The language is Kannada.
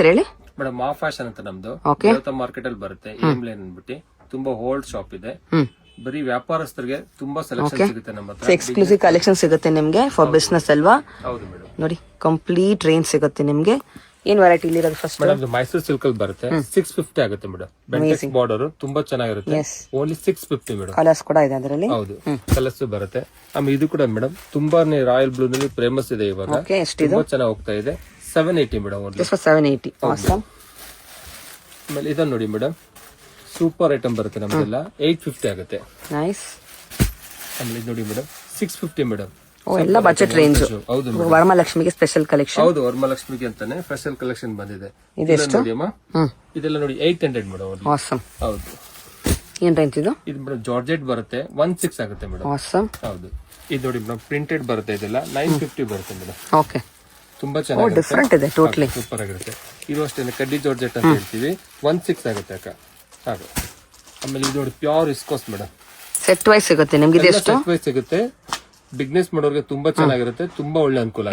ಹೇಳಿ ಮೇಡಮ್ ಮಾ ಫ್ಯಾಷನ್ ಅಂತ ನಮ್ದು Okay. ಮಾರ್ಕೆಟ್ ಅಲ್ಲಿ ಬರುತ್ತೆ ಏಮ್ ಲೈನ್ ಅಂದ್ಬಿಟ್ಟು ತುಂಬಾ ಓಲ್ಡ್ ಶಾಪ್ ಇದೆ. ಬರೀ ವ್ಯಾಪಾರಸ್ಥರಿಗೆ ತುಂಬಾ ಸೆಲೆಕ್ಷನ್ ಸಿಗುತ್ತೆ ನಮ್ಮ ಹತ್ರ. ಎಕ್ಸ್ಕ್ಲೂಸಿವ್ ಕಲೆಕ್ಷನ್ ಸಿಗುತ್ತೆ ನಿಮ್ಗೆ ಫಾರ್ ಬಿಸ್ನೆಸ್ ಅಲ್ವಾ? ಹೌದು ಮೇಡಮ್. ನೋಡಿ ಕಂಪ್ಲೀಟ್ ರೇಂಜ್ ಸಿಗುತ್ತೆ ನಿಮ್ಗೆ. ಏನ್ ವೆರೈಟಿ ಇರೋದು ಫಸ್ಟ್? ಮೇಡಮ್ ಇದು ಮೈಸೂರು ಸಿಲ್ಕ್ ಅಲ್ಲಿ ಬರುತ್ತೆ 650 ಆಗುತ್ತೆ ಮೇಡಮ್. ಬೆಂಟೆಕ್ಸ್ ಬಾರ್ಡರ್ ತುಂಬಾ ಚೆನ್ನಾಗಿರುತ್ತೆ. Only 650 madam. ಕಲರ್ಸ್ ಕೂಡ ಇದೆ ಅದರಲ್ಲಿ. ಹೌದು ಕಲರ್ಸ್ ಬರುತ್ತೆ. ಆಮೇಲೆ ಇದು ಕೂಡ ಮೇಡಮ್ ತುಂಬಾನೇ ರಾಯಲ್ ಬ್ಲೂ ನಲ್ಲಿ ಫೇಮಸ್ ಇದೆ ಇವಾಗ. ಓಕೆ, ಎಷ್ಟಿದು? ತುಂಬಾ ಚೆನ್ನಾಗಿ ಹೋಗ್ತಾ ಇದೆ. 780 ಮೇಡಮ್ ಓನ್ಲಿ. ಜಸ್ಟ್ 780. ಆಸಮ್. ಆಮೇಲೆ ಇದನ್ನ ನೋಡಿ ಮೇಡಮ್ ಸೂಪರ್ ಐಟಮ್ ಬರುತ್ತೆ ನಮ್ದೆಲ್ಲ 850 ಆಗುತ್ತೆ. ನೈಸ್. ಆಮೇಲೆ ಇದು ನೋಡಿ ಮೇಡಮ್ 650 ಮೇಡಮ್. ಓ ಎಲ್ಲ ಬಜೆಟ್ ರೇಂಜ್. ಹೌದು ವರಮಹಾಲಕ್ಷ್ಮಿಗೆ ಸ್ಪೆಷಲ್ ಕಲೆಕ್ಷನ್. ಹೌದು ವರಮಹಾಲಕ್ಷ್ಮಿಗೆ ಅಂತಾನೆ ಸ್ಪೆಷಲ್ ಕಲೆಕ್ಷನ್ ಬಂದಿದೆ. ಇದೆಷ್ಟು? ಇದೆಲ್ಲ ನೋಡಿ 800 ಮೇಡಮ್. ಆಸಮ್. ಹೌದು. ಏನ್ ರೇಂಜ್ ಇದು? ಇದು ಮೇಡಮ್ ಜಾರ್ಜೆಟ್ ಬರುತ್ತೆ 16 ಆಗುತ್ತೆ ಮೇಡಮ್. ಆಸಮ್. ಹೌದು. ಇದು ನೋಡಿ ಮೇಡಮ್ ಪ್ರಿಂಟೆಡ್ ಬರುತ್ತೆ ಇದೆಲ್ಲ 950 ಬರುತ್ತೆ ಮೇಡಮ್. ಓಕೆ. ತುಂಬಾ ಚೆನ್ನಾಗಿ ಡಿಫ್ರೆಂಟ್ ಇದೆ ಟೋಟಲಿ. ಸೂಪರ್ ಆಗಿರುತ್ತೆ. ಇದು ಅಷ್ಟೇ ಕಡ್ಡಿ ಜಾರ್ಜೆಟ್ ಅಂತ ಹೇಳ್ತೀವಿ 16 ಆಗುತ್ತೆ ಅಕ್ಕ. ಹಾಗೆ ಆಮೇಲೆ ಇದು ನೋಡಿ pure viscose madam. Set wise ಸಿಗುತ್ತೆ ನಿಮ್ಗೆ. ಇದೆಷ್ಟು? ಸಿಗುತ್ತೆ. ಬಿಸ್ನೆಸ್ ಮಾಡೋರಿಗೆ ತುಂಬಾ ಚೆನ್ನಾಗಿರುತ್ತೆ. ತುಂಬಾ ಒಳ್ಳೆ ಅನುಕೂಲ.